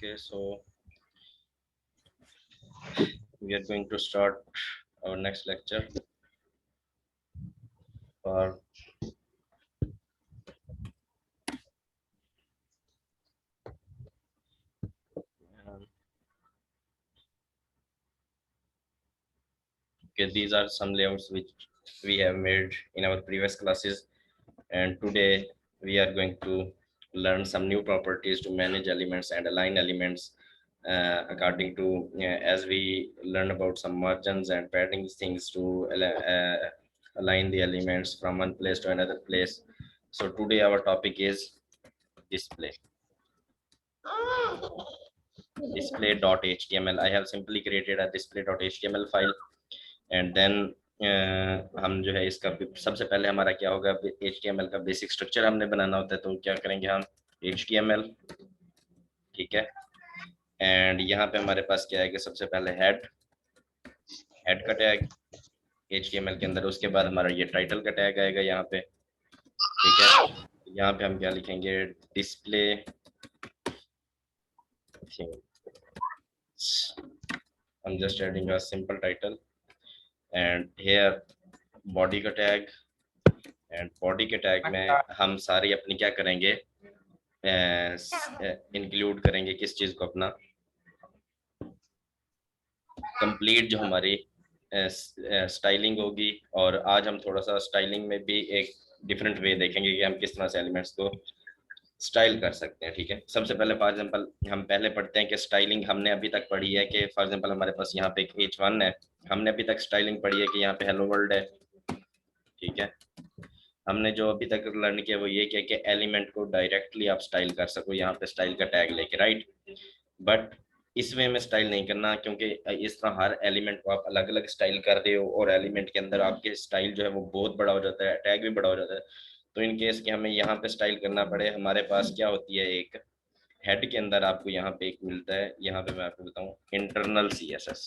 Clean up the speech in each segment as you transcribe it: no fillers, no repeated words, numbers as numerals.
Okay, so we are going to start our next lecture for okay, these are some layouts which we have made in our previous classes, and today we are going to learn some new properties to manage elements and align elements according to as we learn about some margins and padding things to align the elements from one place to another place. So today our topic is display. Display.html. I have simply created a display.html file, and then हम जो है इसका सबसे पहले हमारा क्या होगा, HTML का बेसिक स्ट्रक्चर हमने बनाना होता है। तो क्या करेंगे हम, HTML, ठीक है। एंड यहाँ पे हमारे पास क्या है कि सबसे पहले हेड का टैग HTML के अंदर, उसके बाद हमारा ये टाइटल का टैग आएगा यहाँ पे, ठीक है। यहाँ पे हम क्या लिखेंगे, display I'm just adding a simple title, and here body का टैग, एंड बॉडी के टैग में हम सारी अपनी क्या करेंगे, इंक्लूड करेंगे किस चीज को, अपना कंप्लीट जो हमारी स्टाइलिंग होगी। और आज हम थोड़ा सा स्टाइलिंग में भी एक डिफरेंट वे देखेंगे कि हम किस तरह से एलिमेंट्स को स्टाइल कर सकते हैं, ठीक है। सबसे पहले फॉर एग्जांपल हम पहले पढ़ते हैं कि स्टाइलिंग हमने अभी तक पढ़ी है कि फॉर एग्जांपल हमारे पास यहाँ पे एक H1 है, हमने अभी तक स्टाइलिंग पढ़ी है कि यहाँ पे हेलो वर्ल्ड है, ठीक है। हमने जो अभी तक लर्न किया वो ये किया कि एलिमेंट को डायरेक्टली आप स्टाइल कर सको यहाँ पे स्टाइल का टैग लेके, राइट। बट इस वे में स्टाइल नहीं करना, क्योंकि इस तरह हर एलिमेंट को आप अलग अलग स्टाइल कर रहे हो और एलिमेंट के अंदर आपके स्टाइल जो है वो बहुत बड़ा हो जाता है, टैग भी बड़ा हो जाता है। तो इन केस कि हमें यहाँ पे स्टाइल करना पड़े, हमारे पास क्या होती है, एक हेड के अंदर आपको यहाँ पे एक मिलता है, यहाँ पे मैं आपको बताऊँ, इंटरनल CSS,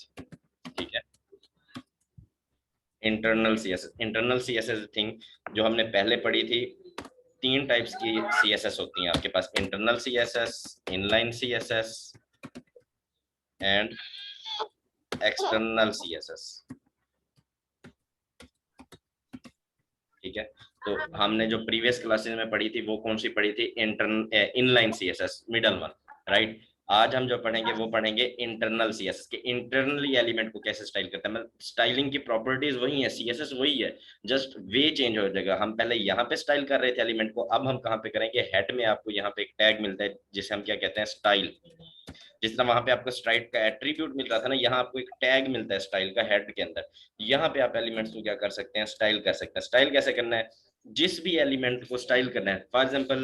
ठीक है। Internal C S S thing जो हमने पहले पढ़ी थी, 3 टाइप्स की CSS होती हैं आपके पास, internal CSS, inline CSS and external CSS, ठीक है। तो हमने जो प्रीवियस क्लासेस में पढ़ी थी वो कौन सी पढ़ी थी, inline CSS, middle one, right. आज हम जो पढ़ेंगे वो पढ़ेंगे इंटरनल CSS के इंटरनली एलिमेंट को कैसे स्टाइल करते हैं। मतलब स्टाइलिंग की प्रॉपर्टीज वही है, CSS वही है, जस्ट वे चेंज हो जाएगा। हम पहले यहाँ पे स्टाइल कर रहे थे एलिमेंट को, अब हम कहाँ पे करेंगे, हेड में आपको यहाँ पे एक टैग मिलता है जिसे हम क्या कहते हैं, स्टाइल। जिस तरह वहां पे आपको स्टाइल का एट्रीब्यूट मिलता था ना, यहाँ आपको एक टैग मिलता है स्टाइल का हेड के अंदर। यहाँ पे आप एलिमेंट्स को क्या कर सकते हैं, स्टाइल कर सकते हैं। स्टाइल कैसे करना है, जिस भी एलिमेंट को स्टाइल करना है, फॉर एग्जांपल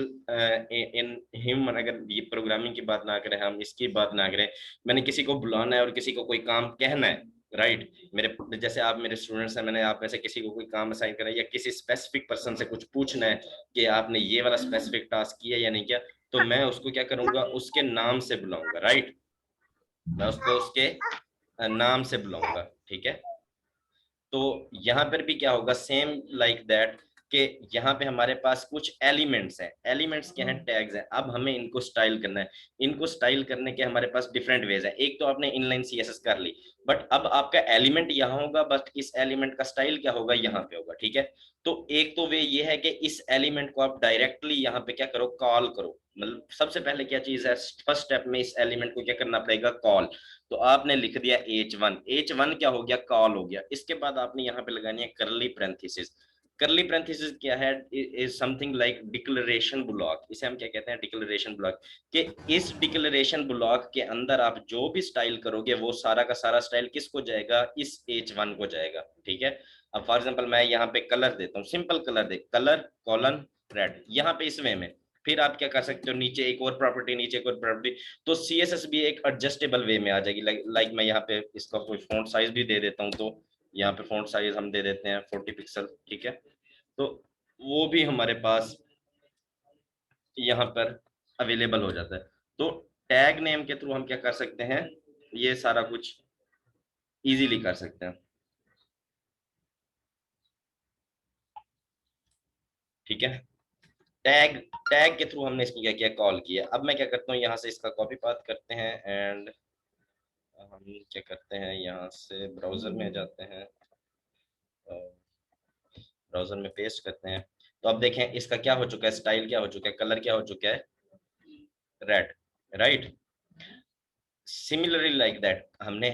इन ह्यूमन, अगर ये प्रोग्रामिंग की बात ना करें, हम इसकी बात ना करें, मैंने किसी को बुलाना है और किसी को कोई काम कहना है, राइट। मेरे जैसे आप मेरे स्टूडेंट्स हैं, मैंने आप में से किसी को कोई काम असाइन करा या किसी स्पेसिफिक पर्सन से कुछ पूछना है कि आपने ये वाला स्पेसिफिक टास्क किया या नहीं किया, तो मैं उसको क्या करूंगा, उसके नाम से बुलाऊंगा, राइट। मैं उसको उसके नाम से बुलाऊंगा, ठीक है। तो यहाँ पर भी क्या होगा, सेम लाइक दैट, कि यहाँ पे हमारे पास कुछ एलिमेंट्स हैं, एलिमेंट्स क्या हैं, टैग्स हैं। अब हमें इनको स्टाइल करना है। इनको स्टाइल करने के हमारे पास डिफरेंट वेज है। एक तो आपने इनलाइन CSS कर ली, बट अब आपका एलिमेंट यहाँ होगा, बट इस एलिमेंट का स्टाइल क्या होगा, यहाँ पे होगा, ठीक है। तो एक तो वे ये है कि इस एलिमेंट को आप डायरेक्टली यहाँ पे क्या करो, कॉल करो। मतलब सबसे पहले क्या चीज है, फर्स्ट स्टेप में इस एलिमेंट को क्या करना पड़ेगा, कॉल। तो आपने लिख दिया H1 क्या हो गया, कॉल हो गया। इसके बाद आपने यहाँ पे लगानी है करली पैरेंथेसिस। करली पैरेंथेसिस क्या है, is something like declaration block. इसे हम क्या कहते हैं, डिक्लेरेशन ब्लॉक। कि इस डिक्लेरेशन ब्लॉक के अंदर आप जो भी स्टाइल करोगे वो सारा का सारा स्टाइल किसको जाएगा, इस H1 को जाएगा, ठीक है। अब फॉर एग्जांपल मैं यहाँ पे कलर देता हूँ, सिंपल कलर दे, कलर कॉलन रेड, यहाँ पे इस वे में। फिर आप क्या कर सकते हो, नीचे एक और प्रॉपर्टी, नीचे एक और प्रॉपर्टी। तो CSS भी एक एडजस्टेबल वे में आ जाएगी। लाइक मैं यहाँ पे इसका कोई फॉन्ट साइज भी दे देता हूँ, तो यहाँ पे फॉन्ट साइज हम दे देते हैं 40 पिक्सल, ठीक है। तो वो भी हमारे पास यहाँ पर अवेलेबल हो जाता है। तो टैग नेम के थ्रू हम क्या कर सकते हैं, ये सारा कुछ इजीली कर सकते हैं, ठीक है। टैग टैग के थ्रू हमने इसको क्या किया, कॉल किया। अब मैं क्या करता हूँ, यहाँ से इसका कॉपी पाथ करते हैं एंड हम क्या करते हैं, यहाँ से ब्राउजर में जाते हैं, ब्राउजर में पेस्ट करते हैं। तो अब देखें इसका क्या हो चुका है, स्टाइल क्या हो चुका है, कलर क्या हो चुका है, red, right. Similarly like that हमने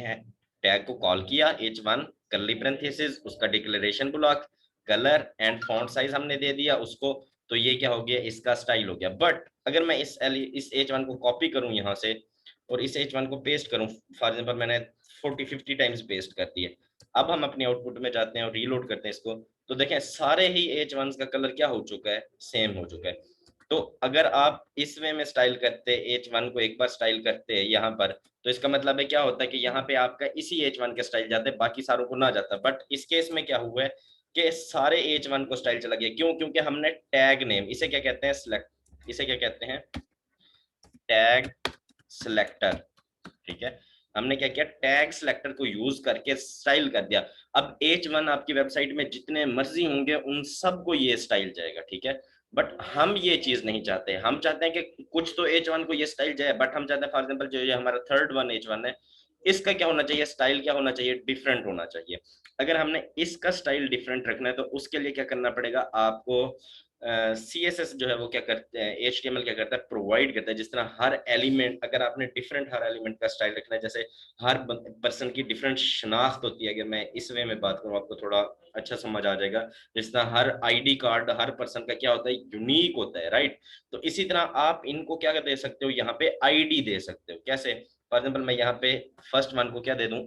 टैग को कॉल किया, h1 कर्ली पैरेंथेसिस, उसका declaration block, colour and font size हमने दे दिया उसको। तो ये क्या हो गया, इसका स्टाइल हो गया। बट अगर मैं इस h1 को कॉपी करूं यहाँ से और इस h1 को पेस्ट करूं, फॉर एग्जांपल मैंने 40-50 टाइम्स पेस्ट कर दिए। अब हम अपने आउटपुट में जाते हैं और रीलोड करते हैं इसको, तो देखें सारे ही h1 का कलर क्या हो चुका है, सेम हो चुका है। तो अगर आप इस वे में स्टाइल करते h1 को एक बार स्टाइल करते हैं यहाँ पर, तो इसका मतलब है क्या होता है कि यहाँ पे आपका इसी h1 के स्टाइल जाते हैं, बाकी सारों को ना जाता। बट इस केस में क्या हुआ है कि सारे h1 को स्टाइल चला गया। क्यों? क्योंकि हमने टैग नेम, इसे क्या कहते हैं, सिलेक्ट, इसे क्या कहते हैं, टैग सिलेक्टर, ठीक है। हमने क्या किया, टैग सिलेक्टर को यूज करके स्टाइल कर दिया। अब h1 आपकी वेबसाइट में जितने मर्जी होंगे उन सबको ये स्टाइल जाएगा, ठीक है। बट हम ये चीज नहीं चाहते, हम चाहते हैं कि कुछ तो h1 को ये स्टाइल जाए, बट हम चाहते हैं फॉर एग्जांपल जो ये हमारा थर्ड वन h1 है, इसका क्या होना चाहिए, स्टाइल क्या होना चाहिए, डिफरेंट होना चाहिए। अगर हमने इसका स्टाइल डिफरेंट रखना है तो उसके लिए क्या करना पड़ेगा आपको, CSS जो है वो क्या करते हैं, HTML क्या करता है, प्रोवाइड करता है। जिस तरह हर एलिमेंट, अगर आपने डिफरेंट हर एलिमेंट का स्टाइल रखना है, जैसे हर पर्सन की डिफरेंट शनाख्त होती है, अगर मैं इस वे में बात करूं आपको थोड़ा अच्छा समझ आ जाएगा। जिस तरह हर ID कार्ड हर पर्सन का क्या होता है, यूनिक होता है, राइट। तो इसी तरह आप इनको क्या दे सकते हो, यहाँ पे ID दे सकते हो। कैसे? फॉर एग्जाम्पल मैं यहाँ पे फर्स्ट वन को क्या दे दूं,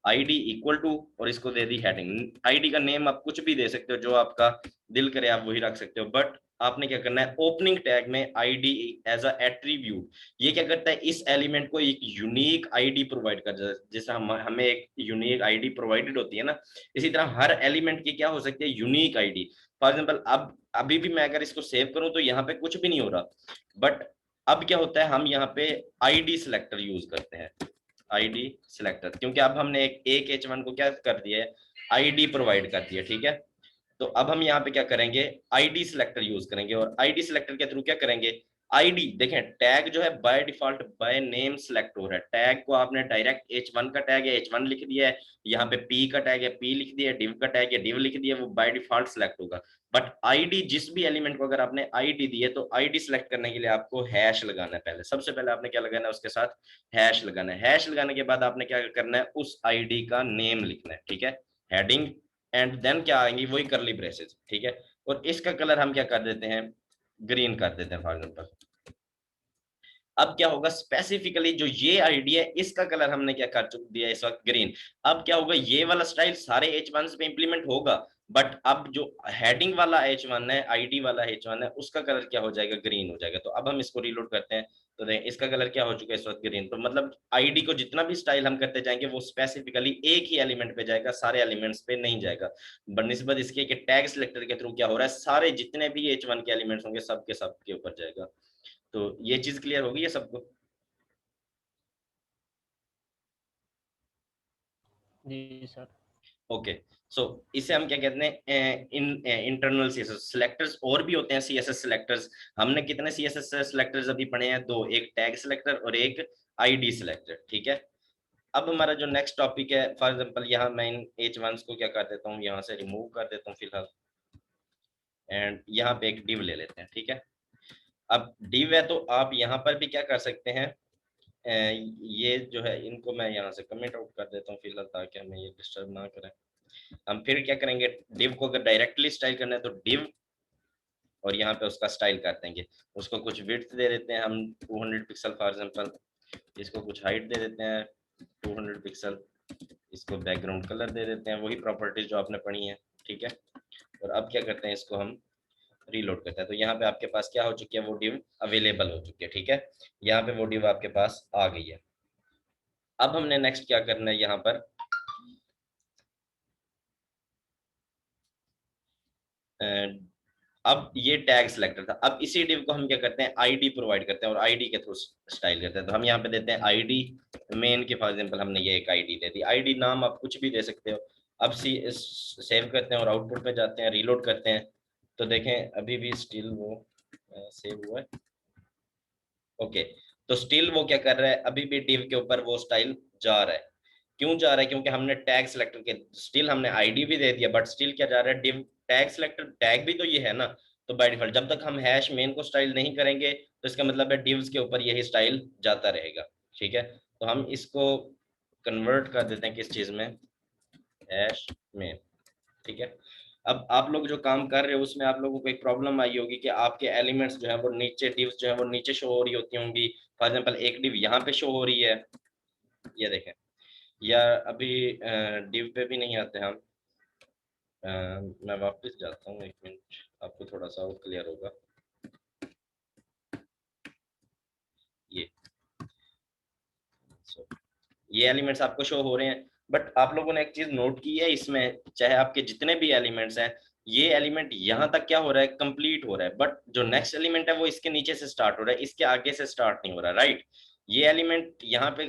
ID इक्वल टू, और इसको दे दी हेडिंग। ID का नेम आप कुछ भी दे सकते हो, जो आपका दिल करे आप वही रख सकते हो। बट आपने क्या करना है, ओपनिंग टैग में ID एज अ एट्रीब्यूट, ये क्या करता है, इस एलिमेंट को एक यूनिक ID प्रोवाइड कर देता है। जैसे हमें एक यूनिक ID प्रोवाइडेड होती है ना, इसी तरह हर एलिमेंट की क्या हो सकती है, यूनिक ID। फॉर एग्जाम्पल अब अभी भी मैं अगर इसको सेव करूं तो यहाँ पे कुछ भी नहीं हो रहा। बट अब क्या होता है, हम यहाँ पे ID सिलेक्टर यूज करते हैं, ID सिलेक्टर, क्योंकि अब हमने एक h1 को क्या कर दिया है, ID प्रोवाइड कर दिया, ठीक है। तो अब हम यहाँ पे क्या करेंगे, ID सिलेक्टर यूज करेंगे, और ID सिलेक्टर के थ्रू क्या करेंगे, ID देखें, टैग जो है by default by name select हो रहा है। टैग को आपने डायरेक्ट h1 का टैग है h1 लिख दिया है, यहाँ पे p का टैग है p लिख दिया है, div का टैग है div लिख दिया है, वो बाय डिफॉल्ट सिलेक्ट होगा। बट ID, जिस भी एलिमेंट को अगर आपने ID दी है तो ID सिलेक्ट करने के लिए आपको हैश लगाना है। पहले सबसे पहले आपने क्या लगाना है, उसके साथ हैश लगाना है। हैश लगाने के बाद आपने क्या करना है, उस ID का नेम लिखना है, ठीक है, हेडिंग, एंड देन क्या आएंगी, वही करली ब्रेसेस, ठीक है। और इसका कलर हम क्या कर देते हैं, ग्रीन कर देते हैं फॉर एग्जाम्पल। अब क्या होगा, स्पेसिफिकली जो ये आईडी है इसका कलर हमने क्या कर चुक दिया इस वक्त, ग्रीन। अब क्या होगा, ये वाला स्टाइल सारे h1 पे इंप्लीमेंट होगा, बट अब जो हेडिंग वाला h1 है, आईडी वाला h1 है, उसका कलर क्या हो जाएगा, ग्रीन हो जाएगा। तो अब हम इसको रीलोड करते हैं तो देखें इसका कलर क्या हो चुका है इस वक्त, ग्रीन। तो मतलब आईडी को जितना भी स्टाइल हम करते जाएंगे वो स्पेसिफिकली एक ही एलिमेंट पे जाएगा, सारे एलिमेंट्स पे नहीं जाएगा। बनिस्बत इसके कि टैग सिलेक्टर के थ्रू क्या हो रहा है, सारे जितने भी h1 के एलिमेंट्स होंगे सबके सब के ऊपर जाएगा। तो ये चीज क्लियर होगी है सबको? जी सर। ओके। सो इसे हम क्या कहते हैं, इंटरनल सीएसएस सिलेक्टर्स। और भी होते हैं सीएसएस सिलेक्टर्स। हमने कितने सीएसएस सिलेक्टर्स अभी पढ़े हैं, दो, एक टैग सिलेक्टर और एक आईडी सिलेक्टर, ठीक है। अब हमारा जो नेक्स्ट टॉपिक है, फॉर एग्जांपल यहाँ मैं इन h1 को क्या कर देता हूँ, यहाँ से रिमूव कर देता हूँ फिलहाल, एंड यहाँ पे एक डिव ले लेते हैं, ठीक है। अब डिव है तो आप यहाँ पर भी क्या कर सकते हैं, ये जो है इनको मैं यहाँ से कमेंट आउट कर देता हूँ फिलहाल, ताकि हमें ये डिस्टर्ब ना करें। हम फिर क्या करेंगे, डिव को अगर डायरेक्टली स्टाइल करना है तो डिव, और यहाँ पे उसका स्टाइल कर देंगे। उसको कुछ विड्थ दे देते हैं हम 200 पिक्सल फॉर एग्जांपल, इसको कुछ हाइट दे देते हैं 200 पिक्सल, इसको बैकग्राउंड कलर दे देते हैं, वही प्रॉपर्टीज जो आपने पढ़ी है, ठीक है। और अब क्या करते हैं, इसको हम रीलोड करते हैं। तो यहाँ पे आपके पास क्या हो चुकी है, वो डिव अवेलेबल हो चुकी है, ठीक है। यहाँ पे वो डिव आपके पास आ गई है। अब हमने नेक्स्ट क्या करना है, यहाँ पर अब ये टैग सिलेक्टर था। अब इसी डिव को हम क्या करते हैं, आईडी प्रोवाइड करते हैं और आईडी के थ्रू स्टाइल करते हैं। तो हम यहाँ पे देते हैं आईडी मेन के, फॉर एग्जांपल हमने ये एक आईडी दे दी। आईडी नाम आप कुछ भी दे सकते हो। अब सेव करते हैं और आउटपुट पे जाते हैं, रीलोड करते हैं। तो देखें अभी भी स्टिल वो सेव हुआ है। ओके, तो स्टिल वो क्या कर रहा है, अभी भी div के ऊपर वो स्टाइल जा रहा है। क्यों जा रहा है, क्योंकि हमने टैग सेलेक्टर के स्टिल हमने आईडी भी दे दिया, बट स्टिल क्या जा रहा है, div टैग सेलेक्टर टैग भी तो ये है ना। तो बाय डिफॉल्ट जब तक हम हैश मेन को स्टाइल नहीं करेंगे तो इसका मतलब है divs के ऊपर यही स्टाइल जाता रहेगा। ठीक है, तो हम इसको कन्वर्ट कर देते हैं किस चीज में, हैश मेन। ठीक है, अब आप लोग जो काम कर रहे हो उसमें आप लोगों को एक प्रॉब्लम आई होगी कि आपके एलिमेंट्स जो है वो नीचे, डिव्स जो है वो नीचे शो हो रही होती होंगी। फॉर एग्जांपल एक डिव यहाँ पे शो हो रही है, ये देखें, या अभी डिव पे भी नहीं आते हम। मैं वापस जाता हूँ, एक मिनट, आपको थोड़ा सा और क्लियर होगा। ये so, ये एलिमेंट्स आपको शो हो रहे हैं, बट आप लोगों ने एक चीज नोट की है इसमें, चाहे आपके जितने भी एलिमेंट्स हैं, ये एलिमेंट यहाँ तक क्या हो रहा है, कंप्लीट हो रहा है, बट जो नेक्स्ट एलिमेंट है वो इसके नीचे से स्टार्ट हो रहा है, इसके आगे से स्टार्ट नहीं हो रहा, राइट। ये एलिमेंट यहाँ पे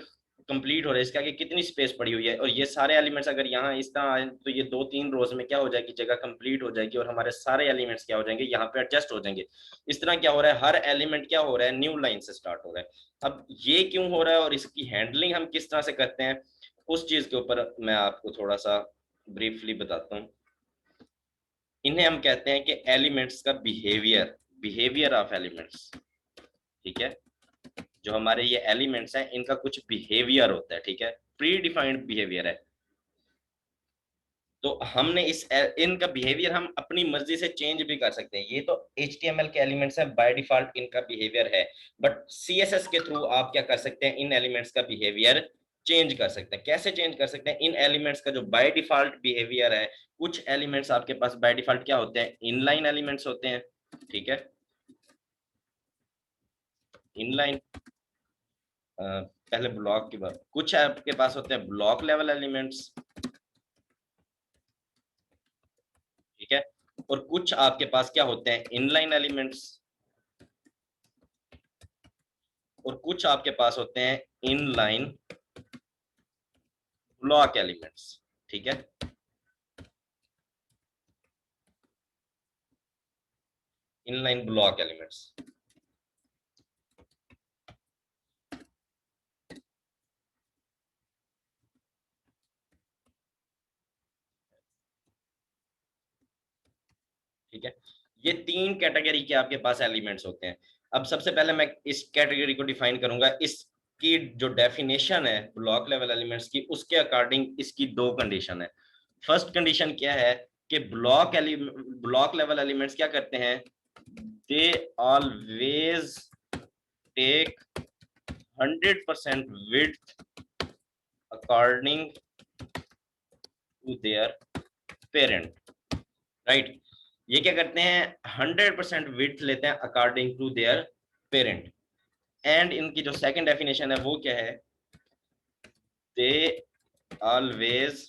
कंप्लीट हो रहा है, इसके आगे कितनी स्पेस पड़ी हुई है, और ये सारे एलिमेंट्स अगर यहाँ इस तरह आए तो ये 2-3 रोज में क्या हो जाएगी, जगह कंप्लीट हो जाएगी, और हमारे सारे एलिमेंट्स क्या हो जाएंगे, यहाँ पे एडजस्ट हो जाएंगे। इस तरह क्या हो रहा है, हर एलिमेंट क्या हो रहा है, न्यू लाइन से स्टार्ट हो रहा है। अब ये क्यों हो रहा है और इसकी हैंडलिंग हम किस तरह से करते हैं, उस चीज के ऊपर मैं आपको थोड़ा सा ब्रीफली बताता हूँ। इन्हें हम कहते हैं कि एलिमेंट्स का बिहेवियर, बिहेवियर ऑफ एलिमेंट्स। ठीक है, जो हमारे ये एलिमेंट्स हैं इनका कुछ बिहेवियर होता है, ठीक है, प्री डिफाइंड बिहेवियर है। तो हमने इनका बिहेवियर हम अपनी मर्जी से चेंज भी कर सकते हैं। ये तो HTML के एलिमेंट्स हैं, बाय डिफॉल्ट इनका बिहेवियर है, बट CSS के थ्रू आप क्या कर सकते हैं, इन एलिमेंट्स का बिहेवियर चेंज कर सकते हैं। कैसे चेंज कर सकते हैं, इन एलिमेंट्स का जो बाय डिफॉल्ट बिहेवियर है, कुछ एलिमेंट्स आपके पास बाय डिफॉल्ट क्या होते हैं, इनलाइन एलिमेंट्स होते हैं। ठीक है, इनलाइन, पहले ब्लॉक की बात, कुछ आपके पास होते हैं ब्लॉक लेवल एलिमेंट्स। ठीक है, और कुछ आपके पास क्या होते हैं, इनलाइन एलिमेंट्स, और कुछ आपके पास होते हैं इनलाइन ब्लॉक एलिमेंट्स। ठीक है, इनलाइन ब्लॉक एलिमेंट्स। ठीक है, ये 3 कैटेगरी के आपके पास एलिमेंट्स होते हैं। अब सबसे पहले मैं इस कैटेगरी को डिफाइन करूंगा, इसकी जो डेफिनेशन है ब्लॉक लेवल एलिमेंट्स की, उसके अकॉर्डिंग इसकी 2 कंडीशन है। फर्स्ट कंडीशन क्या है कि ब्लॉक लेवल एलिमेंट्स क्या करते हैं, they always take 100% width according to their parent, right. ये क्या करते हैं, 100% विड्थ लेते हैं according to their parent. And इनकी जो सेकंड डेफिनेशन है वो क्या है, they always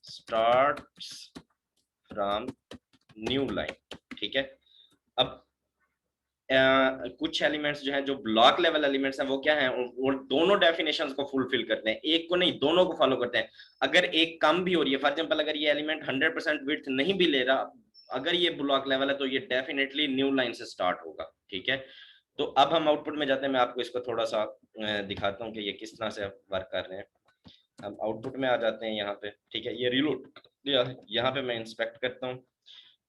starts from new line. ठीक है, अब कुछ एलिमेंट्स जो हैं, जो ब्लॉक लेवल एलिमेंट्स हैं, वो क्या हैं, वो दोनों डेफिनेशंस को फुलफिल करते हैं, एक को नहीं दोनों को फॉलो करते हैं। अगर एक कम भी हो रही है, फॉर एग्जांपल अगर ये एलिमेंट 100% विड्थ नहीं भी ले रहा, अगर ये ब्लॉक लेवल है तो ये डेफिनेटली न्यू लाइन से स्टार्ट होगा। ठीक है, तो अब हम आउटपुट में जाते हैं, मैं आपको इसको थोड़ा सा दिखाता हूँ कि ये किस तरह से वर्क कर रहे हैं। हम आउटपुट में आ जाते हैं यहाँ पे। ठीक है, ये रीलोड, यहाँ पे मैं इंस्पेक्ट करता हूँ,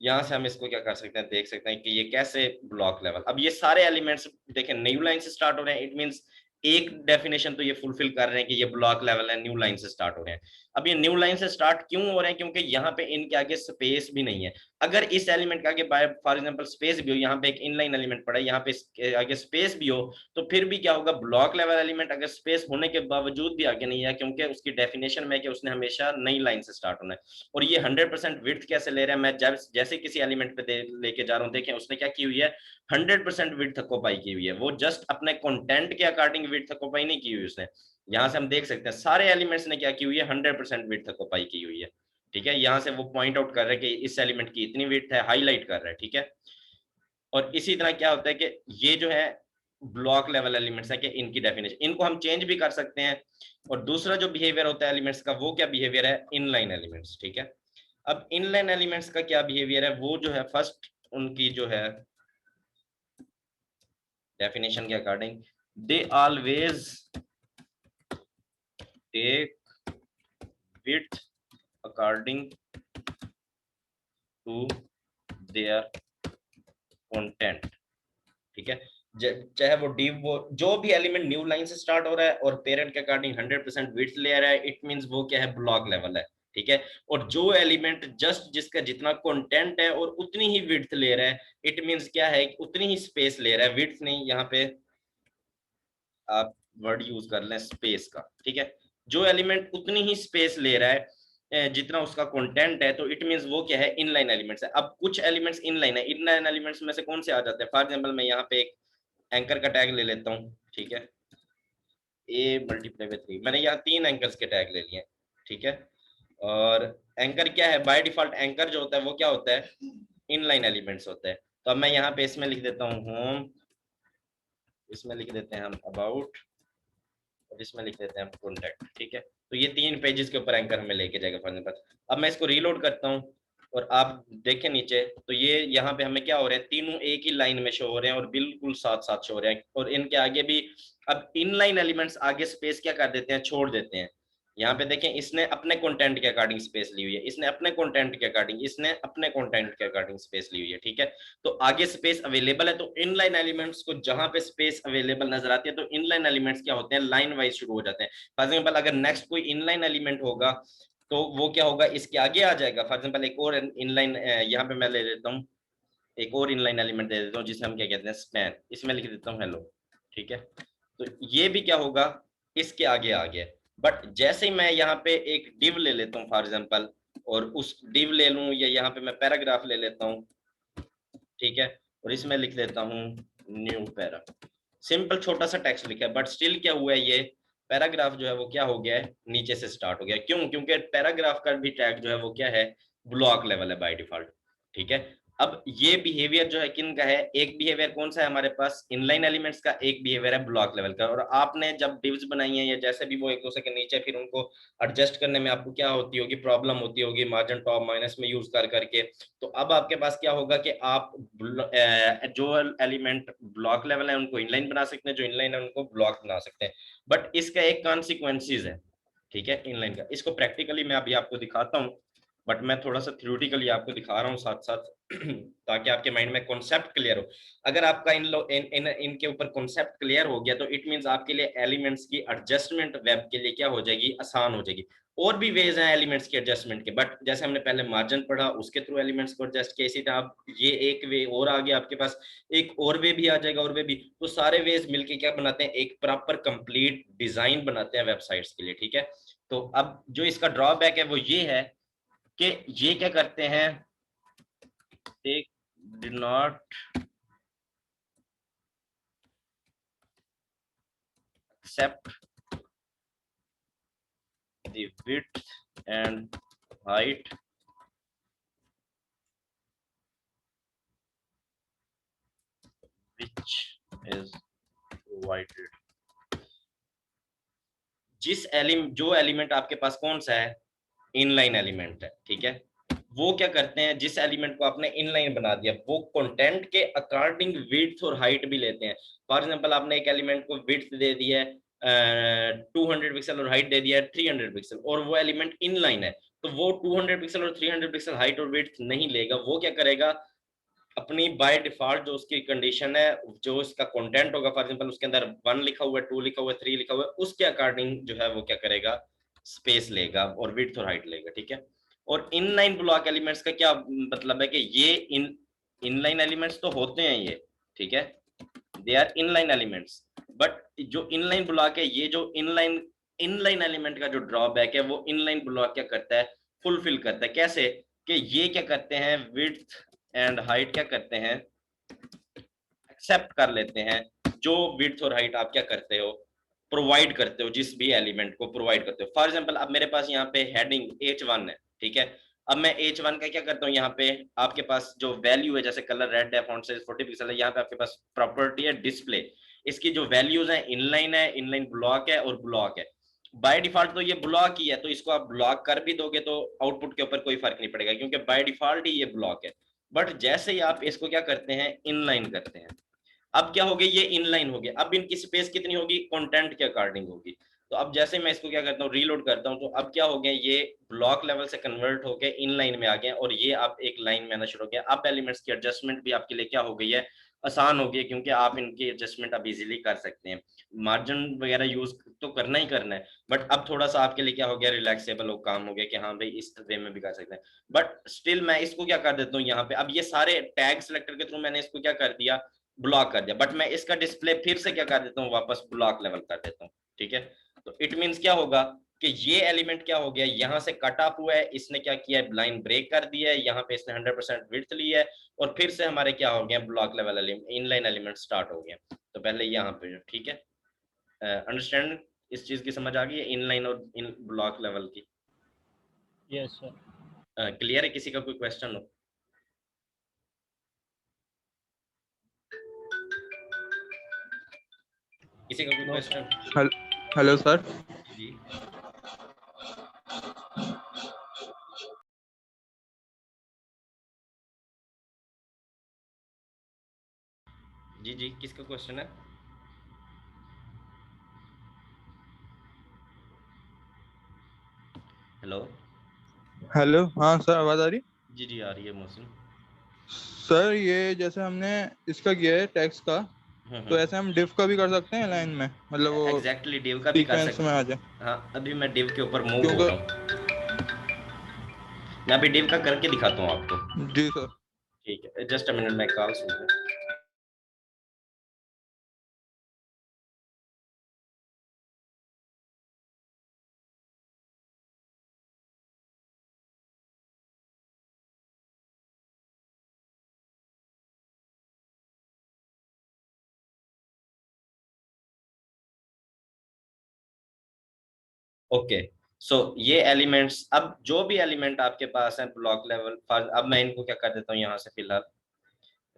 यहाँ से हम इसको क्या कर सकते हैं, देख सकते हैं कि ये कैसे ब्लॉक लेवल। अब ये सारे एलिमेंट्स देखें न्यू लाइन से स्टार्ट हो रहे हैं, इट मींस एक डेफिनेशन तो ये फुलफिल कर रहे हैं कि ये ब्लॉक लेवल है, न्यू लाइन से स्टार्ट हो रहे हैं। अब ये न्यू लाइन से स्टार्ट क्यों हो रहे हैं, क्योंकि यहाँ पे इनके आगे स्पेस भी नहीं है। अगर इस एलिमेंट के आगे बाय फॉर एग्जांपल स्पेस भी हो, यहाँ पे एक इनलाइन एलिमेंट पड़ा है, यहाँ पे इसके आगे स्पेस भी हो, तो फिर भी क्या होगा, ब्लॉक लेवल एलिमेंट अगर स्पेस होने के बावजूद भी आगे नहीं है, क्योंकि उसकी डेफिनेशन में कि उसने हमेशा नई लाइन से स्टार्ट होना है। और ये 100% विड्थ कैसे ले रहा है, मैं जब जैसे किसी एलिमेंट पे लेके जा रहा हूँ, देखें उसने क्या की हुई है, 100% विड्थ ऑक्यूपाई की हुई है। वो जस्ट अपने कंटेंट के अकॉर्डिंग विड्थ ऑक्यूपाई नहीं की हुई उसने। यहाँ से हम देख सकते हैं सारे एलिमेंट्स ने क्या की हुई है, 100% विड्थ ऑक्यूपाई की हुई है। ठीक है, यहाँ से वो पॉइंट आउट कर रहे हैं कि इस एलिमेंट की इतनी विड्थ है, हाईलाइट कर रहा है। ठीक है, और इसी तरह क्या होता है कि ये जो है ब्लॉक लेवल एलिमेंट्स है कि इनकी डेफिनेशन, इनको हम चेंज भी कर सकते हैं। और दूसरा जो बिहेवियर होता है एलिमेंट्स का, वो क्या बिहेवियर है, इनलाइन एलिमेंट्स। ठीक है, अब इनलाइन एलिमेंट्स का क्या बिहेवियर है, वो जो है फर्स्ट उनकी जो है डेफिनेशन के according, they always take width according to their content. ठीक है, चाहे वो डी वो जो भी एलिमेंट न्यू लाइन से स्टार्ट हो रहा है और पेरेंट के अकॉर्डिंग 100% विड्थ ले रहा है, इट मींस वो क्या है, ब्लॉक लेवल है। ठीक है, और जो एलिमेंट जस्ट जिसका जितना कंटेंट है और उतनी ही विड्थ ले रहा है, इट मींस क्या है, उतनी ही स्पेस ले रहा है, विड्थ नहीं, यहाँ पे आप वर्ड यूज कर लें स्पेस का। ठीक है, जो एलिमेंट उतनी ही स्पेस ले रहा है जितना उसका कंटेंट है, तो इट मींस वो क्या है, इनलाइन एलिमेंट्स है। अब कुछ एलिमेंट्स इनलाइन है, इनलाइन एलिमेंट्स में से कौन से आ जाते हैं, फॉर एग्जांपल मैं यहाँ पे एक एंकर का टैग ले लेता हूँ। ठीक है, ए मल्टीप्लाई बाय 3, मैंने यहाँ 3 एंकर्स के टैग ले लिए। ठीक है, और एंकर क्या है, बाय डिफॉल्ट एंकर जो होता है वो क्या होता है, इनलाइन एलिमेंट्स होता है। तो अब मैं यहाँ पे इसमें लिख देता हूँ होम, इसमें लिख देते हैं हम अबाउट, और इसमें लिख देते हैं हम कॉन्टैक्ट। ठीक है, तो ये 3 पेजेस के ऊपर एंकर हमें लेके जाएगा फॉर एग्जांपल। अब मैं इसको रीलोड करता हूँ और आप देखें नीचे, तो ये यहाँ पे हमें क्या हो रहे हैं, तीनों एक ही लाइन में शो हो रहे हैं और बिल्कुल साथ साथ शो हो रहे हैं, और इनके आगे भी अब इनलाइन एलिमेंट्स आगे स्पेस क्या कर देते हैं, छोड़ देते हैं। यहाँ पे देखें, इसने अपने कंटेंट के अकॉर्डिंग स्पेस ली हुई है, इसने अपने कंटेंट के अकॉर्डिंग, इसने अपने कंटेंट के अकॉर्डिंग स्पेस ली हुई है। ठीक है, तो आगे स्पेस अवेलेबल है, तो इनलाइन एलिमेंट्स को जहां पे स्पेस अवेलेबल नजर आती है, तो इनलाइन एलिमेंट्स क्या होते हैं, लाइन वाइज शुरू हो जाते हैं। फॉर एग्जांपल अगर नेक्स्ट कोई इनलाइन एलिमेंट होगा तो वो क्या होगा, इसके आगे आ जाएगा। फॉर एग्जांपल एक और इनलाइन, यहाँ पे मैं ले लेता हूँ एक और इनलाइन एलिमेंट दे देता हूँ जिसे हम क्या कहते हैं, स्पैन, इसमें लिख देता हूँ हेलो। ठीक है, तो ये भी क्या होगा, इसके आगे आ गया। बट जैसे ही मैं यहाँ पे एक डिव ले लेता हूँ फॉर एग्जांपल, और उस डिव ले लूँ, या यहाँ पे मैं पैराग्राफ ले लेता हूँ। ठीक है, और इसमें लिख देता हूँ न्यू पैरा, सिंपल छोटा सा टेक्स्ट लिखा है, बट स्टिल क्या हुआ है, ये पैराग्राफ जो है वो क्या हो गया है, नीचे से स्टार्ट हो गया। क्यों, क्योंकि पैराग्राफ का भी टैग जो है वो क्या है, ब्लॉक लेवल है बाय डिफॉल्ट। ठीक है, अब ये बिहेवियर जो है किन का है, एक बिहेवियर कौन सा है हमारे पास, इनलाइन एलिमेंट्स का, एक बिहेवियर है ब्लॉक लेवल का। और आपने जब डिव्स बनाई है या जैसे भी वो एक दूसरे के नीचे, फिर उनको एडजस्ट करने में आपको क्या होती होगी, प्रॉब्लम होती होगी, मार्जिन टॉप माइनस में यूज कर करके। तो अब आपके पास क्या होगा कि आप जो एलिमेंट ब्लॉक लेवल है उनको इनलाइन बना सकते हैं, जो इनलाइन है उनको ब्लॉक बना सकते हैं। बट इसका एक कॉन्सिक्वेंसेस है। ठीक है, इनलाइन का, इसको प्रैक्टिकली मैं अभी आपको दिखाता हूँ, बट मैं थोड़ा सा थ्योरेटिकली आपको दिखा रहा हूँ साथ साथ ताकि आपके माइंड में कॉन्सेप्ट क्लियर हो। अगर आपका इनके ऊपर कॉन्सेप्ट क्लियर हो गया, तो इट मींस आपके लिए एलिमेंट्स की एडजस्टमेंट वेब के लिए क्या हो जाएगी, आसान हो जाएगी। और भी वेज हैं एलिमेंट्स के एडजस्टमेंट के, बट जैसे हमने पहले मार्जिन पढ़ा उसके थ्रू एलिमेंट्स को एडजस्ट किया, इसी तरह आप ये एक वे और आ गया आपके पास, एक और वे भी आ जाएगा, और वे भी, तो सारे वेज मिलके क्या बनाते हैं, एक प्रॉपर कंप्लीट डिजाइन बनाते हैं वेबसाइट्स के लिए। ठीक है, तो अब जो इसका ड्रॉबैक है वो ये है कि ये क्या करते हैं, they did not accept the width and height which is provided। जो एलिमेंट आपके पास कौन सा है, इनलाइन एलिमेंट है। ठीक है, वो क्या करते हैं, जिस एलिमेंट को आपने इनलाइन बना दिया, वो कंटेंट के अकॉर्डिंग विड्थ और हाइट भी लेते हैं। फॉर एग्जांपल आपने एक एलिमेंट को विड्थ दे दिया है 200 पिक्सल और हाइट दे दिया है 300 पिक्सल, और वो एलिमेंट इनलाइन है, तो वो 200 पिक्सल और 300 पिक्सल हाइट और विड्थ नहीं लेगा। वो क्या करेगा, अपनी बाय डिफॉल्ट जो उसकी कंडीशन है, जो उसका कंटेंट होगा, फॉर एग्जांपल उसके अंदर 1 लिखा हुआ है, 2 लिखा हुआ है, 3 लिखा हुआ है, उसके अकॉर्डिंग जो है वो क्या करेगा, स्पेस लेगा और विड्थ और हाइट लेगा। ठीक है, और इनलाइन ब्लॉक एलिमेंट्स का क्या मतलब है कि ये इनलाइन एलिमेंट्स तो होते हैं ये। ठीक है, they are inline elements, but जो इनलाइन ब्लॉक है, ये जो इनलाइन इनलाइन एलिमेंट का जो ड्रॉबैक है, वो इनलाइन ब्लॉक क्या करता है, फुलफिल करता है। कैसे कि ये क्या करते हैं, विड्थ एंड हाइट क्या करते हैं, एक्सेप्ट कर लेते हैं, जो विड्थ और हाइट आप क्या करते हो, प्रोवाइड करते हो, जिस भी एलिमेंट को प्रोवाइड करते हो। फॉर एग्जांपल अब मेरे पास यहाँ पे हेडिंग H1 है। ठीक है, अब मैं H1 का क्या करता हूँ, यहाँ पे आपके पास जो वैल्यू है, जैसे कलर रेड है, फॉन्ट साइज 40 पिक्सल है, यहाँ पे आपके पास प्रॉपर्टी है डिस्प्ले, इसकी जो वैल्यूज है इनलाइन है, इनलाइन ब्लॉक है और ब्लॉक है। बाय डिफॉल्ट तो ये ब्लॉक ही है, तो इसको आप ब्लॉक कर भी दोगे तो आउटपुट के ऊपर कोई फर्क नहीं पड़ेगा, क्योंकि बाय डिफॉल्ट ही ये ब्लॉक है। बट जैसे ही आप इसको क्या करते हैं, इनलाइन करते हैं, अब क्या हो गया, ये इनलाइन हो गया। अब इनकी स्पेस कितनी होगी, कंटेंट के अकॉर्डिंग होगी। तो अब जैसे मैं इसको क्या करता हूँ, रीलोड करता हूँ, तो अब क्या हो गया, ये ब्लॉक लेवल से कन्वर्ट होकर इनलाइन में आ गए और ये आप एक लाइन में आना शुरू हो गया। अब एलिमेंट्स की एडजस्टमेंट भी आपके लिए क्या हो गई है, आसान हो गई, क्योंकि आप इनकी एडजस्टमेंट अब इजीली कर सकते हैं। मार्जिन वगैरह यूज तो करना ही करना है, बट अब थोड़ा सा आपके लिए क्या हो गया, रिलैक्सेबल हो काम हो गया कि हाँ भाई इस वे में भी कर सकते हैं। बट स्टिल मैं इसको क्या कर देता हूँ यहाँ पे, अब ये सारे टैग सिलेक्टर के थ्रू मैंने इसको क्या कर दिया, ब्लॉक कर दिया, बट मैं इसका डिस्प्ले फिर से क्या कर देता हूँ, वापस ब्लॉक लेवल कर देता हूँ। ठीक है, तो इट मींस क्या होगा कि ये एलिमेंट क्या हो गया, यहाँ से कट ऑफ हुआ है, इसने क्या किया है, लाइन ब्रेक कर दिया है, यहाँ पे इसने 100% विड्थ ली है, और फिर से हमारे क्या हो गया, block level element, inline element start हो गया। तो पहले यहाँ पे, ठीक है, अंडरस्टैंड, इस चीज की समझ आ गई है, इनलाइन और इन ब्लॉक लेवल की। Yes sir. क्लियर है, किसी का कोई क्वेश्चन हो? किसी का कोई no sir. Question? Hello sir. जी जी जी, किसका क्वेश्चन है? हेलो। हेलो, हाँ सर, आवाज आ रही? जी जी, आ रही है मोहसिन। सर ये जैसे हमने इसका किया है टैक्स का, तो ऐसे हम डिफ का भी कर सकते हैं लाइन में, मतलब वो एग्जैक्टली डिव का भी कर सीक्वेंस में सकते। आ जाए। हाँ, अभी मैं डिव के ऊपर मूव हो क्योंकि रहा हूँ, मैं अभी डिव का करके दिखाता हूँ आपको। जी सर। ठीक है, जस्ट अ मिनट, मैं कॉल सुन रहा हूँ। ओके, सो ये एलिमेंट्स, अब जो भी एलिमेंट आपके पास है ब्लॉक लेवल, अब मैं इनको क्या कर देता हूँ यहाँ से फिलहाल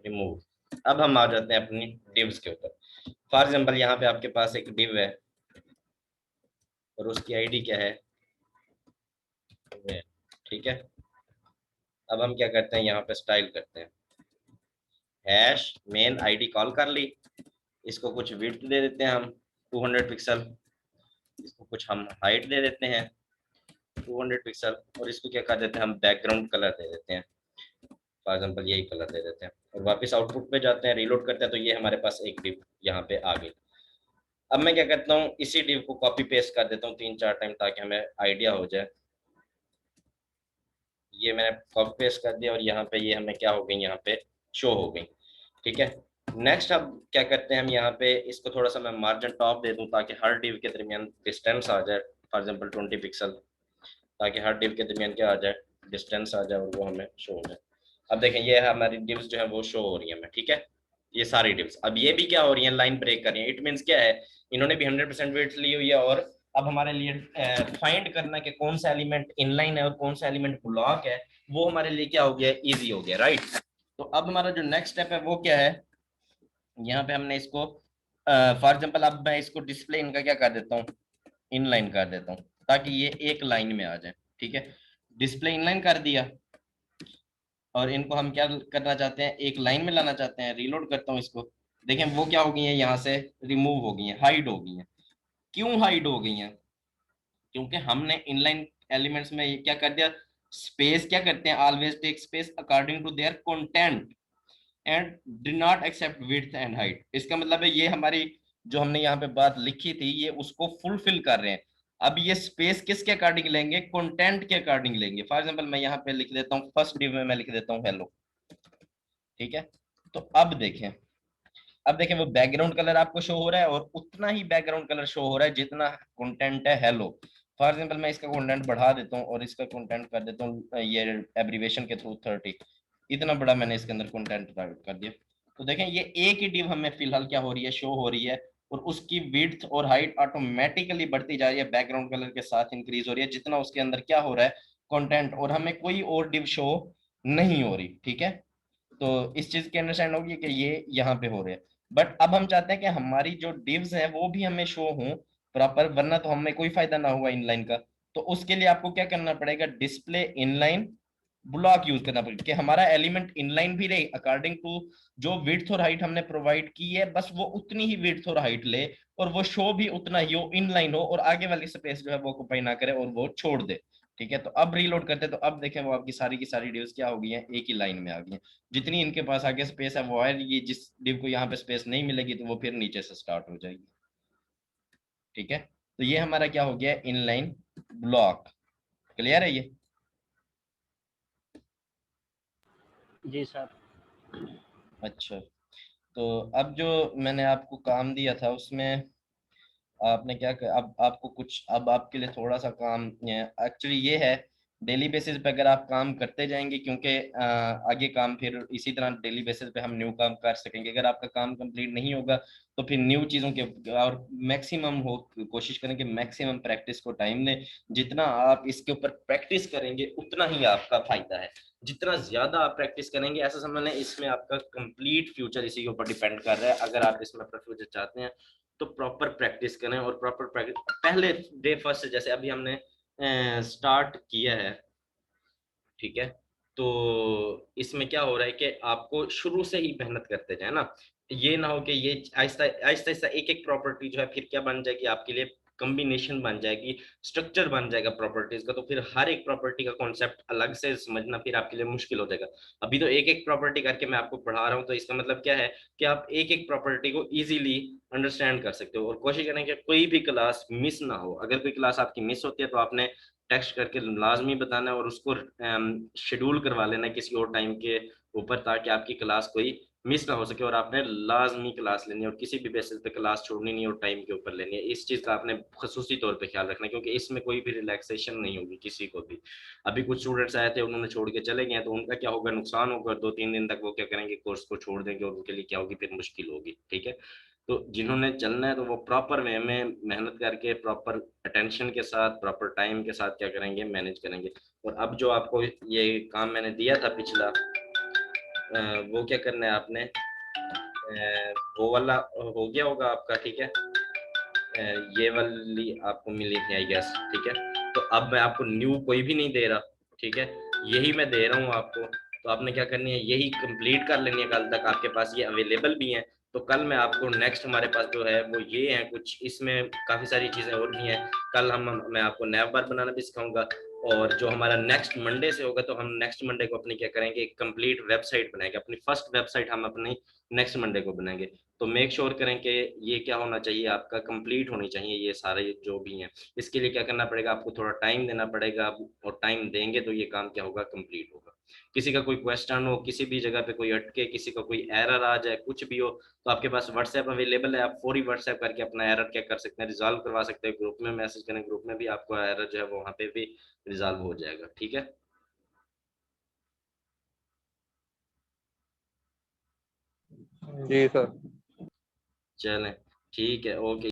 रिमूव। अब हम आ जाते हैं अपनी डिव्स के ऊपर। फॉर एग्जाम्पल यहाँ पे आपके पास एक डिव है और उसकी आईडी क्या है, ठीक है। अब हम क्या करते हैं, यहाँ पे स्टाइल करते हैं, हैश मेन आईडी कॉल कर ली, इसको कुछ विड्थ दे देते हैं हम 200 पिक्सल, इसको कुछ हम हाइट दे देते हैं 200 पिक्सल, और इसको क्या कर देते हैं, हम बैकग्राउंड कलर दे देते हैं, फॉर एग्जाम्पल यही कलर दे देते हैं, और वापस आउटपुट पे जाते हैं, रीलोड करते हैं, तो ये हमारे पास एक डिव यहाँ पे आ गई। अब मैं क्या करता हूँ, इसी डिव को कॉपी पेस्ट कर देता हूँ 3-4 टाइम, ताकि हमें आइडिया हो जाए। ये मैंने कॉपी पेस्ट कर दिया और यहाँ पे ये हमें क्या हो गई, यहाँ पे शो हो गई। ठीक है, नेक्स्ट अब क्या करते हैं, हम यहाँ पे इसको थोड़ा सा मैं मार्जिन टॉप दे दूं, ताकि हर डिव के दरमियान डिस्टेंस आ जाए, फॉर एग्जाम्पल 20 पिक्सल, ताकि हर डिव के दरमियान क्या आ जाए, डिस्टेंस आ जाए, और वो हमें शो हो जाए। अब देखें, ये हमारी डिव्स जो है वो शो हो रही है हमें, ठीक है, ये सारी डिव्स। अब ये भी क्या हो रही है, लाइन ब्रेक कर रही है। इट मीन्स क्या है, इन्होंने भी 100% वेट ली हुई है, और अब हमारे लिए फाइंड करना कि कौन सा एलिमेंट इनलाइन है और कौन सा एलिमेंट ब्लॉक है, वो हमारे लिए क्या हो गया, इजी हो गया, राइट। तो अब हमारा जो नेक्स्ट स्टेप है वो क्या है, यहाँ पे हमने इसको फॉर एग्जाम्पल, अब मैं इसको डिस्प्ले इनका क्या कर देता हूँ, इनलाइन कर देता हूँ, ताकि ये एक लाइन में आ जाए। ठीक है, डिस्प्ले इनलाइन कर दिया, और इनको हम क्या करना चाहते हैं, एक लाइन में लाना चाहते हैं। रीलोड करता हूँ इसको, देखें वो क्या हो गई है, यहाँ से रिमूव हो गई है, हाइड हो गई है। क्यों हाइड हो गई है, क्योंकि हमने इनलाइन एलिमेंट्स में ये क्या कर दिया, स्पेस क्या करते हैं, always take space according to their content and do not accept width and height. इसका मतलब है ये हमारी जो हमने यहाँ पे बात लिखी थी, ये उसको फुलफिल कर रहे हैं। अब ये स्पेस किसके अकॉर्डिंग लेंगे, कंटेंट के अकॉर्डिंग लेंगे। फॉर एग्जांपल मैं यहाँ पे लिख देता हूँ, फर्स्ट डिव में मैं लिख देता हूँ हेलो, ठीक है। तो अब देखें वो बैकग्राउंड कलर आपको शो हो रहा है, और उतना ही बैकग्राउंड कलर शो हो रहा है जितना कंटेंट है हेलो। फॉर एग्जांपल मैं इसका कंटेंट बढ़ा देता हूँ और इसका कंटेंट कर देता हूँ ये एब्रीवेशन के थ्रू 30, इतना बड़ा मैंने इसके अंदर कंटेंट कर दिया। तो देखें ये एक ही डिव हमें फिलहाल क्या हो रही है, शो हो रही है, और उसकी विड्थ और हाइट ऑटोमेटिकली बढ़ती जा रही है, बैकग्राउंड कलर के साथ इंक्रीज हो रही है, जितना उसके अंदर क्या हो रहा है, कंटेंट, और हमें कोई और डिव शो नहीं हो रही। ठीक है, तो इस चीज की अंडरस्टैंड होगी कि ये यहाँ पे हो रहे हैं। बट अब हम चाहते हैं कि हमारी जो डिव्स हैं वो भी हमें शो हों प्रॉपर, वरना तो हमें कोई फायदा ना हुआ इनलाइन का। तो उसके लिए आपको क्या करना पड़ेगा, डिस्प्ले इनलाइन ब्लॉक यूज करना पड़ेगा कि हमारा एलिमेंट इनलाइन भी रहे अकॉर्डिंग टू जो विड्थ और हाइट हमने प्रोवाइड की है, बस वो उतनी ही विड्थ और हाइट ले, और वो शो भी उतना ही हो, इनलाइन हो, और आगे वाली स्पेस जो है वो ऑक्युपाई ना करे और वो छोड़ दे। ठीक है, तो अब रीलोड करते हैं, तो अब देखें वो आपकी सारी की सारी डिव्स क्या हो गई हैं, एक ही लाइन में आ गई हैं। जितनी इनके पास आगे स्पेस है वो है, ये जिस डिव को यहाँ पे स्पेस नहीं मिलेगी तो वो फिर नीचे से स्टार्ट हो जाएगी। ठीक है, तो ये हमारा क्या हो गया, इनलाइन ब्लॉक। क्लियर है ये? जी सर। अच्छा, तो अब जो मैंने आपको काम दिया था उसमें आपने क्या कर, अब आपको कुछ, अब आपके लिए थोड़ा सा काम एक्चुअली ये है, डेली बेसिस पे अगर आप काम करते जाएंगे, क्योंकि आगे काम फिर इसी तरह डेली बेसिस पे हम न्यू काम कर सकेंगे। अगर आपका काम कंप्लीट नहीं होगा तो फिर न्यू चीज़ों के, और मैक्सिमम हो, कोशिश करें कि मैक्सिमम प्रैक्टिस को टाइम दें। जितना आप इसके ऊपर प्रैक्टिस करेंगे उतना ही आपका फायदा है। जितना ज्यादा आप प्रैक्टिस करेंगे, ऐसा समझ लें इसमें आपका कंप्लीट फ्यूचर इसी के ऊपर डिपेंड कर रहा है। अगर आप इसमें अपना फ्यूचर चाहते हैं तो प्रॉपर प्रैक्टिस करें, और प्रॉपर प्रैक्टिस पहले डे फर्स्ट से, जैसे अभी हमने स्टार्ट किया है, ठीक है, तो इसमें क्या हो रहा है कि आपको शुरू से ही मेहनत करते जाए ना। ये ना हो कि ये आहिस्ता आहिस्ता आहिस्ता एक एक प्रॉपर्टी जो है फिर क्या बन जाएगी आपके लिए, कॉम्बिनेशन बन जाएगी, स्ट्रक्चर बन जाएगा प्रॉपर्टीज का, तो फिर हर एक प्रॉपर्टी का कॉन्सेप्ट अलग से समझना फिर आपके लिए मुश्किल हो जाएगा। अभी तो एक एक प्रॉपर्टी करके मैं आपको पढ़ा रहा हूँ, तो इसका मतलब क्या है कि आप एक एक प्रॉपर्टी को इजीली अंडरस्टैंड कर सकते हो, और कोशिश करें कि कोई भी क्लास मिस ना हो। अगर कोई क्लास आपकी मिस होती है तो आपने टेक्स्ट करके लाजमी बताना है, और उसको शेड्यूल करवा लेना किसी और टाइम के ऊपर, ताकि आपकी क्लास कोई मिस ना हो सके, और आपने लाजमी क्लास लेनी है, और किसी भी बेसिस पे क्लास छोड़नी नहीं, और टाइम के ऊपर लेनी है। इस चीज़ का आपने खसूसी तौर पे ख्याल रखना है, क्योंकि इसमें कोई भी रिलैक्सेशन नहीं होगी किसी को भी। अभी कुछ स्टूडेंट्स आए थे, उन्होंने छोड़ के चले गए, तो उनका क्या होगा, नुकसान होगा। 2-3 दिन तक वो क्या करेंगे, कोर्स को छोड़ देंगे, और उनके लिए क्या होगी, फिर मुश्किल होगी। ठीक है, तो जिन्होंने चलना है तो वो प्रॉपर वे में मेहनत करके, प्रॉपर अटेंशन के साथ, प्रॉपर टाइम के साथ क्या करेंगे, मैनेज करेंगे। और अब जो आपको ये काम मैंने दिया था पिछला, वो क्या करना है आपने, वो वाला हो गया होगा आपका। ठीक है, ये वाली आपको मिली थी आई गेस। ठीक है, तो अब मैं आपको न्यू कोई भी नहीं दे रहा, ठीक है, यही मैं दे रहा हूँ आपको। तो आपने क्या करनी है, यही कंप्लीट कर लेनी है, कल तक आपके पास ये अवेलेबल भी हैं। तो कल मैं आपको नेक्स्ट, हमारे पास जो है वो ये है कुछ, इसमें काफ़ी सारी चीज़ें और भी हैं। कल मैं आपको नैव बार बनाना भी सिखाऊंगा, और जो हमारा नेक्स्ट मंडे से होगा, तो हम नेक्स्ट मंडे को अपनी क्या करेंगे, एक कंप्लीट वेबसाइट बनाएंगे, अपनी फर्स्ट वेबसाइट हम अपनी नेक्स्ट मंडे को बनाएंगे। तो मेक श्योर करें कि ये क्या होना चाहिए, आपका कंप्लीट होनी चाहिए ये सारे जो भी हैं। इसके लिए क्या करना पड़ेगा, आपको थोड़ा टाइम देना पड़ेगा, और टाइम देंगे तो ये काम क्या होगा, कंप्लीट होगा। किसी का कोई क्वेश्चन हो, किसी भी जगह पे कोई अटके, किसी का कोई एरर आ जाए, कुछ भी हो, तो आपके पास व्हाट्सएप अवेलेबल है, आप फौरी व्हाट्सएप करके अपना एरर क्या कर सकते हैं, रिजॉल्व करवा सकते हैं। ग्रुप में मैसेज करें, ग्रुप में भी आपको एरर जो है वो वहाँ पे भी रिजॉल्व हो जाएगा। ठीक है, जी सर। चलें, ठीक है, ओके।